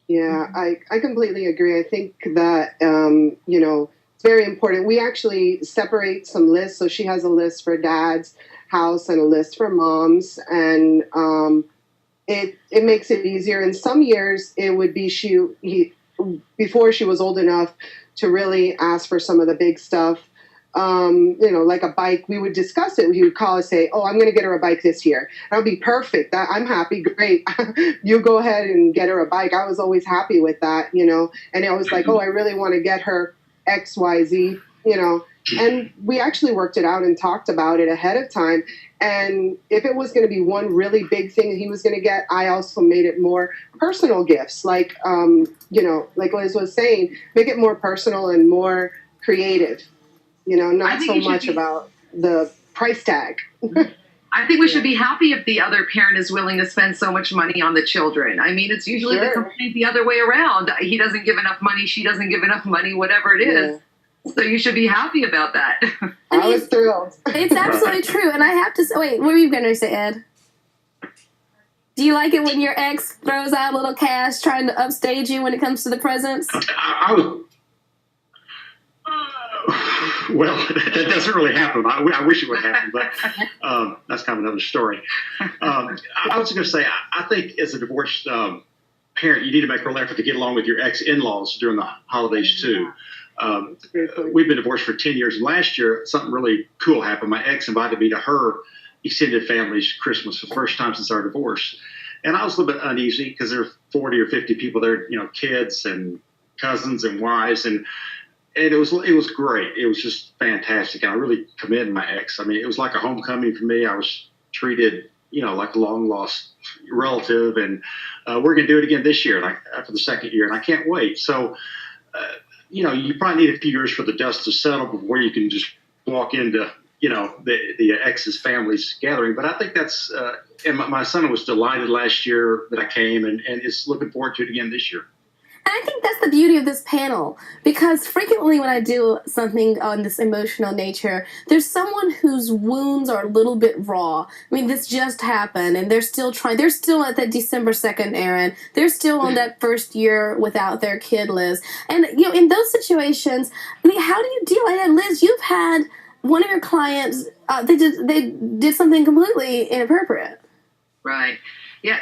Yeah, I completely agree. I think that, it's very important. We actually separate some lists. So she has a list for dad's house and a list for mom's. And it makes it easier. In some years, it would be before she was old enough to really ask for some of the big stuff. Like a bike, we would discuss it. He would call and say, "Oh, I'm going to get her a bike this year. That'll be perfect. I'm happy. Great. You go ahead and get her a bike." I was always happy with that, and I was like, "Oh, I really want to get her X, Y, Z, and we actually worked it out and talked about it ahead of time. And if it was going to be one really big thing that he was going to get, I also made it more personal gifts. Like, like Liz was saying, make it more personal and more creative, not so much about the price tag. I think we should be happy if the other parent is willing to spend so much money on the children. I mean, it's usually the complaint the other way around. He doesn't give enough money. She doesn't give enough money, whatever it is. Yeah. So you should be happy about that. I was thrilled. It's absolutely true. And I have to say, wait, what were you going to say, Ed? Do you like it when your ex throws out a little cash trying to upstage you when it comes to the presents? Well, that doesn't really happen. I wish it would happen, but that's kind of another story. I was going to say, I think as a divorced parent, you need to make a real effort to get along with your ex-in-laws during the holidays, too. We've been divorced for 10 years, and last year, something really cool happened. My ex invited me to her extended family's Christmas for the first time since our divorce. And I was a little bit uneasy because there were 40 or 50 people there, kids and cousins and wives, and it was great. It was just fantastic. And I really commend my ex. I mean, it was like a homecoming for me. I was treated, like a long lost relative. And we're going to do it again this year, like for the second year. And I can't wait. So, you probably need a few years for the dust to settle before you can just walk into, the ex's family's gathering. But I think that's, and my son was delighted last year that I came and is looking forward to it again this year. And I think that's the beauty of this panel, because frequently when I do something on this emotional nature, there's someone whose wounds are a little bit raw. I mean, this just happened, and they're still trying. They're still at that December 2nd errand. They're still on that first year without their kid, Liz. And, in those situations, I mean, how do you deal? And Liz, you've had one of your clients, they did something completely inappropriate. Right. Yeah,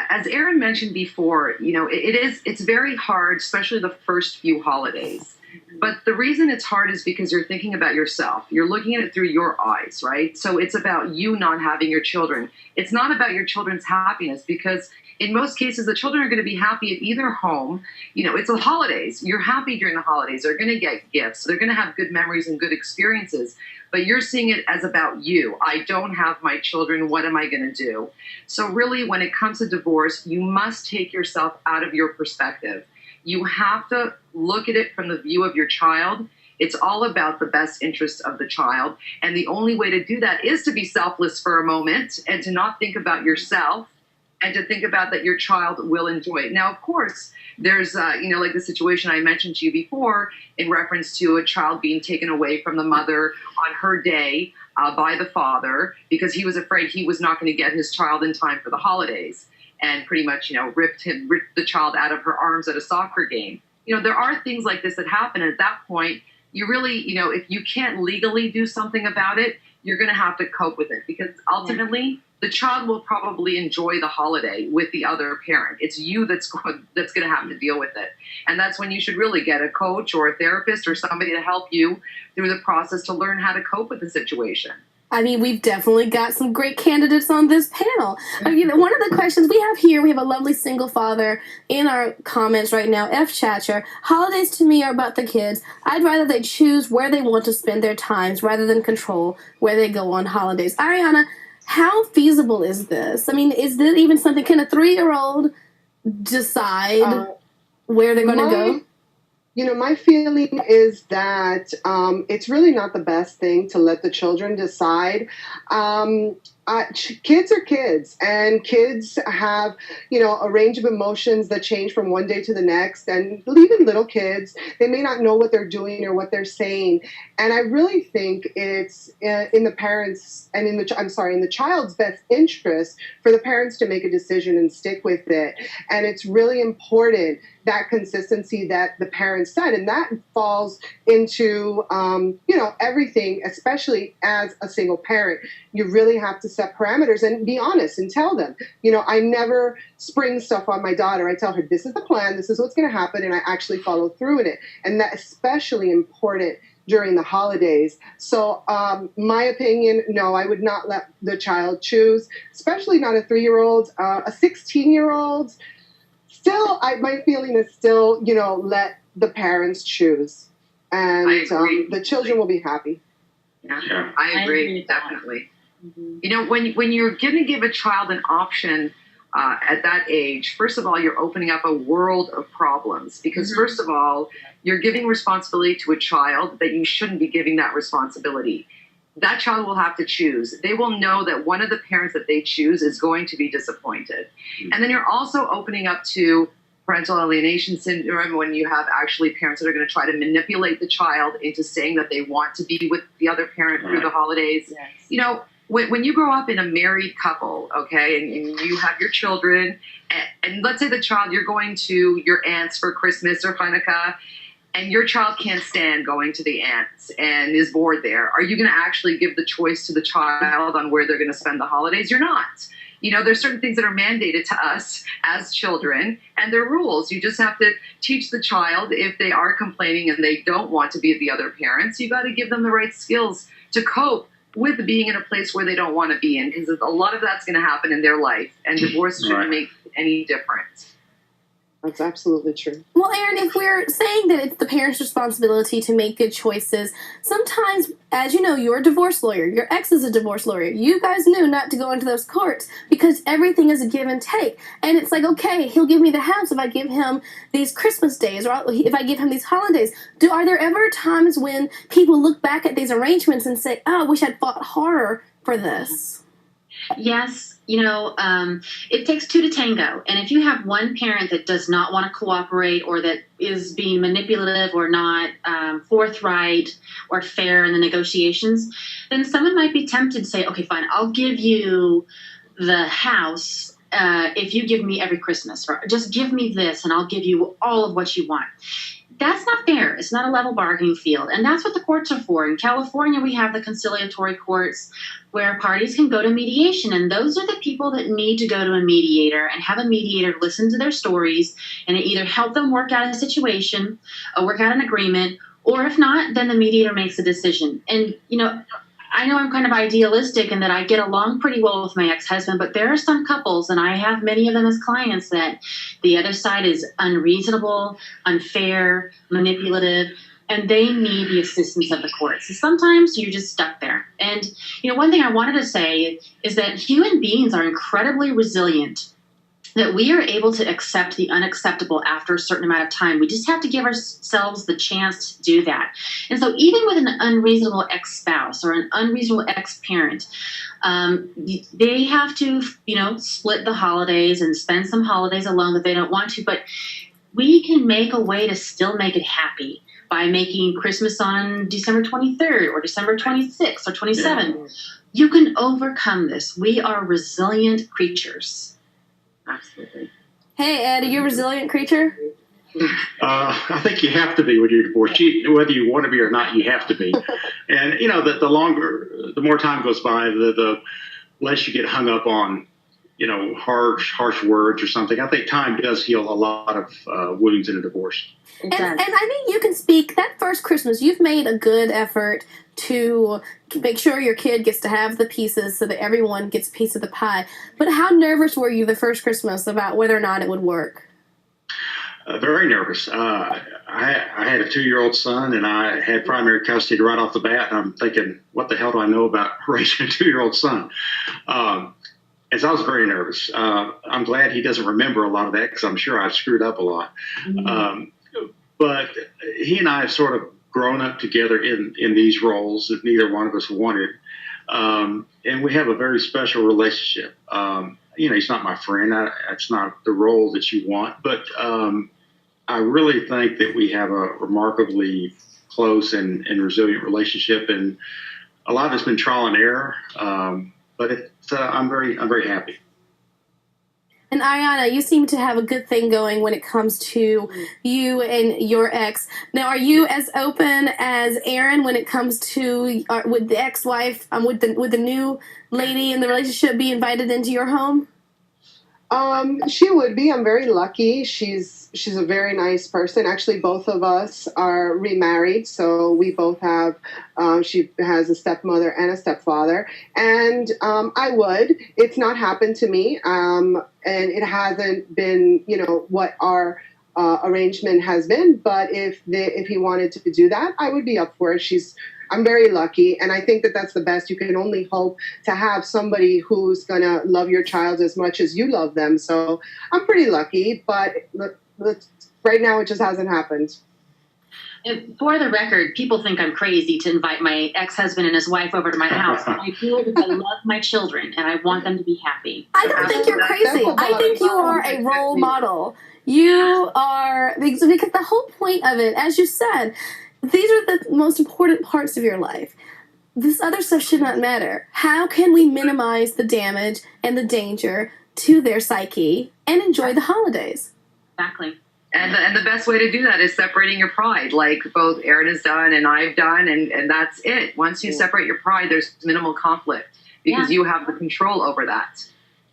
as Aaron mentioned before, it's very hard, especially the first few holidays. But the reason it's hard is because you're thinking about yourself. You're looking at it through your eyes, right? So it's about you not having your children. It's not about your children's happiness, because in most cases, the children are going to be happy at either home. It's the holidays. You're happy during the holidays. They're going to get gifts. They're going to have good memories and good experiences. But you're seeing it as about you. I don't have my children. What am I going to do? So really, when it comes to divorce, you must take yourself out of your perspective. You have to look at it from the view of your child. It's all about the best interest of the child. And the only way to do that is to be selfless for a moment and to not think about yourself, and to think about that your child will enjoy it. Now, of course, there's, like the situation I mentioned to you before in reference to a child being taken away from the mother on her day by the father because he was afraid he was not going to get his child in time for the holidays, and pretty much, ripped the child out of her arms at a soccer game. There are things like this that happen. And at that point, you really, if you can't legally do something about it, you're going to have to cope with it, because ultimately the child will probably enjoy the holiday with the other parent. It's you that's going to have to deal with it. And that's when you should really get a coach or a therapist or somebody to help you through the process to learn how to cope with the situation. I mean, we've definitely got some great candidates on this panel. One of the questions we have here, we have a lovely single father in our comments right now, F. Chatcher. Holidays to me are about the kids. I'd rather they choose where they want to spend their times rather than control where they go on holidays. Ariana, how feasible is this? I mean, is this even something, can a 3-year-old decide where they're going to go? My feeling is that it's really not the best thing to let the children decide. Kids are kids, and kids have, a range of emotions that change from one day to the next. And even little kids, they may not know what they're doing or what they're saying. And I really think it's in the parents and in the child's best interest for the parents to make a decision and stick with it. And it's really important, that consistency that the parents said, and that falls into everything, especially as a single parent. You really have to set parameters and be honest and tell them, I never spring stuff on my daughter. I tell her, this is the plan, this is what's going to happen, and I actually follow through in it. And that's especially important during the holidays. So my opinion, no, I would not let the child choose, especially not a 3-year-old, a 16-year-old. Still, my feeling is still, let the parents choose, and the children will be happy. Yeah, I agree definitely. Mm-hmm. When you're going to give a child an option at that age, first of all, you're opening up a world of problems, because first of all, you're giving responsibility to a child that you shouldn't be giving that responsibility. That child will have to choose. They will know that one of the parents that they choose is going to be disappointed. Mm-hmm. And then you're also opening up to parental alienation syndrome, when you have actually parents that are going to try to manipulate the child into saying that they want to be with the other parent through the holidays. Yes. When you grow up in a married couple, okay, and you have your children, and let's say the child, you're going to your aunt's for Christmas or Hanukkah, and your child can't stand going to the aunt's and is bored there, are you going to actually give the choice to the child on where they're going to spend the holidays? You're not. There's certain things that are mandated to us as children, and they're rules. You just have to teach the child, if they are complaining and they don't want to be with the other parents, you got to give them the right skills to cope with being in a place where they don't want to be in, because a lot of that's going to happen in their life, and divorce shouldn't make any difference. That's absolutely true. Well, Erin, if we're saying that it's the parents' responsibility to make good choices, sometimes, as you know, you're a divorce lawyer. Your ex is a divorce lawyer. You guys knew not to go into those courts because everything is a give and take. And it's like, okay, he'll give me the house if I give him these Christmas days, or if I give him these holidays. Are there ever times when people look back at these arrangements and say, oh, I wish I'd fought harder for this? Yes. It takes two to tango. And if you have one parent that does not want to cooperate, or that is being manipulative or not forthright or fair in the negotiations, then someone might be tempted to say, okay, fine, I'll give you the house if you give me every Christmas, or just give me this and I'll give you all of what you want. That's not fair. It's not a level bargaining field. And that's what the courts are for. In California, we have the conciliatory courts where parties can go to mediation. And those are the people that need to go to a mediator and have a mediator listen to their stories and either help them work out a situation or work out an agreement. Or if not, then the mediator makes a decision. And, I know I'm kind of idealistic in that I get along pretty well with my ex-husband, but there are some couples, and I have many of them as clients, that the other side is unreasonable, unfair, manipulative, and they need the assistance of the courts. So sometimes you're just stuck there. And, one thing I wanted to say is that human beings are incredibly resilient, that we are able to accept the unacceptable after a certain amount of time. We just have to give ourselves the chance to do that. And so even with an unreasonable ex-spouse or an unreasonable ex-parent, they have to, split the holidays and spend some holidays alone that they don't want to. But we can make a way to still make it happy by making Christmas on December 23rd or December 26th or 27th. Yeah. You can overcome this. We are resilient creatures. Absolutely. Hey, Ed, are you a resilient creature? I think you have to be when you're divorced. Whether you want to be or not, you have to be. And, the more time goes by, the less you get hung up on, harsh words or something. I think time does heal a lot of wounds in a divorce. And I think you can speak, that first Christmas, you've made a good effort to make sure your kid gets to have the pieces so that everyone gets a piece of the pie. But how nervous were you the first Christmas about whether or not it would work? Very nervous. I had a 2-year-old son, and I had primary custody right off the bat. And I'm thinking, what the hell do I know about raising a 2-year-old son? And so I was very nervous. I'm glad he doesn't remember a lot of that, because I'm sure I screwed up a lot. Mm-hmm. But he and I have sort of grown up together in these roles that neither one of us wanted. And we have a very special relationship. He's not my friend. That's not the role that you want. But I really think that we have a remarkably close and resilient relationship. And a lot of it's been trial and error. But I'm very happy. And Ariana, you seem to have a good thing going when it comes to you and your ex. Now, are you as open as Aaron when it comes to with the ex-wife, with the new lady in the relationship, be invited into your home? She would be. I'm very lucky. She's a very nice person. Actually, both of us are remarried, so we both have. She has a stepmother and a stepfather, and I would. It's not happened to me, and it hasn't been, what our arrangement has been. But if he wanted to do that, I would be up for it. I'm very lucky, and I think that that's the best. You can only hope to have somebody who's going to love your child as much as you love them. So I'm pretty lucky, but right now it just hasn't happened. For the record, people think I'm crazy to invite my ex-husband and his wife over to my house. I do it because I love my children, and I want them to be happy. I don't think you're crazy. I think you are a role model. You are, because the whole point of it, as you said, these are the most important parts of your life. This other stuff should not matter. How can we minimize the damage and the danger to their psyche and enjoy the holidays? Exactly. And the best way to do that is separating your pride, like both Aaron has done and I've done, and that's it. Once you separate your pride, there's minimal conflict because you have the control over that.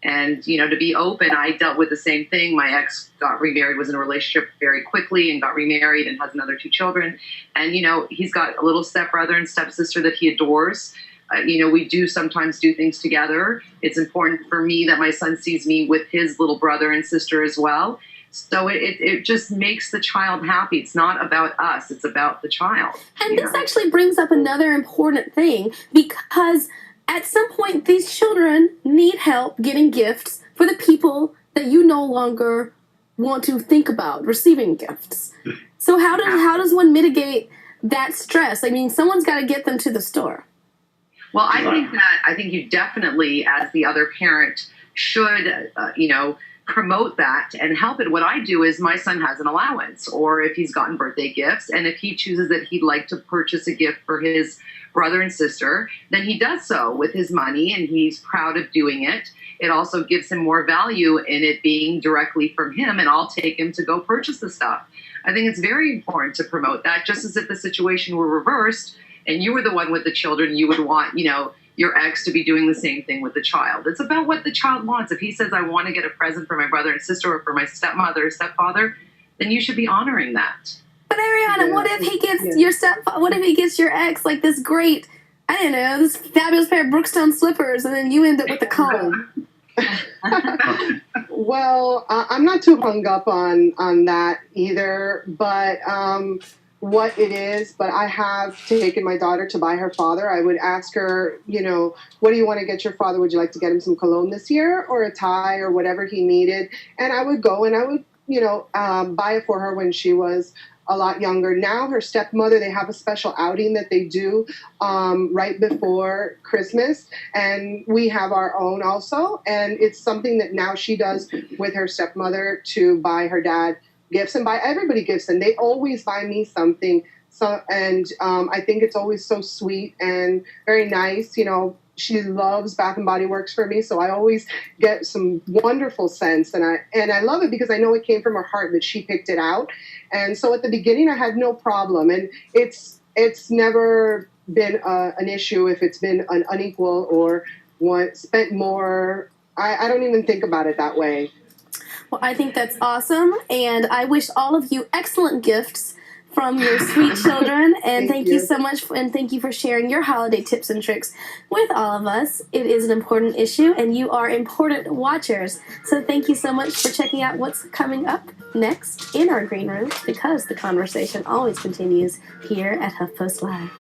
And, to be open, I dealt with the same thing. My ex got remarried, was in a relationship very quickly and got remarried and has another 2 children. And, he's got a little stepbrother and stepsister that he adores. We do sometimes do things together. It's important for me that my son sees me with his little brother and sister as well. So it just makes the child happy. It's not about us. It's about the child. And this actually brings up another important thing, because at some point, these children need help getting gifts for the people that you no longer want to think about receiving gifts. So how does one mitigate that stress? I mean, someone's got to get them to the store. Well, I think you definitely, as the other parent, should, promote that and help it. What I do is my son has an allowance, or if he's gotten birthday gifts, and if he chooses that he'd like to purchase a gift for his brother and sister, then he does so with his money, and he's proud of doing it. It also gives him more value in it being directly from him, and I'll take him to go purchase the stuff. I think it's very important to promote that, just as if the situation were reversed and you were the one with the children, you would want, your ex to be doing the same thing with the child. It's about what the child wants. If he says, I want to get a present for my brother and sister or for my stepmother or stepfather, then you should be honoring that. But Ariana, what if he gets what if he gets your ex like this great, I don't know, this fabulous pair of Brookstone slippers, and then you end up with a comb? Well, I'm not too hung up on that either, but what it is. But I have taken my daughter to buy her father. I would ask her, what do you want to get your father? Would you like to get him some cologne this year, or a tie, or whatever he needed? And I would go and I would, buy it for her when she was a lot younger. Now her stepmother, they have a special outing that they do right before Christmas, and we have our own also, and it's something that now she does with her stepmother to buy her dad gifts and buy everybody gifts, and they always buy me something. And I think it's always so sweet and very nice. She loves Bath and Body Works for me, so I always get some wonderful scents, and I love it because I know it came from her heart that she picked it out. And so at the beginning, I had no problem, and it's never been an issue if it's been an unequal or one spent more. I don't even think about it that way. Well, I think that's awesome, and I wish all of you excellent gifts from your sweet children, and thank you so much, and thank you for sharing your holiday tips and tricks with all of us. It is an important issue, and you are important watchers, so thank you so much for checking out what's coming up next in our green room, because the conversation always continues here at HuffPost Live.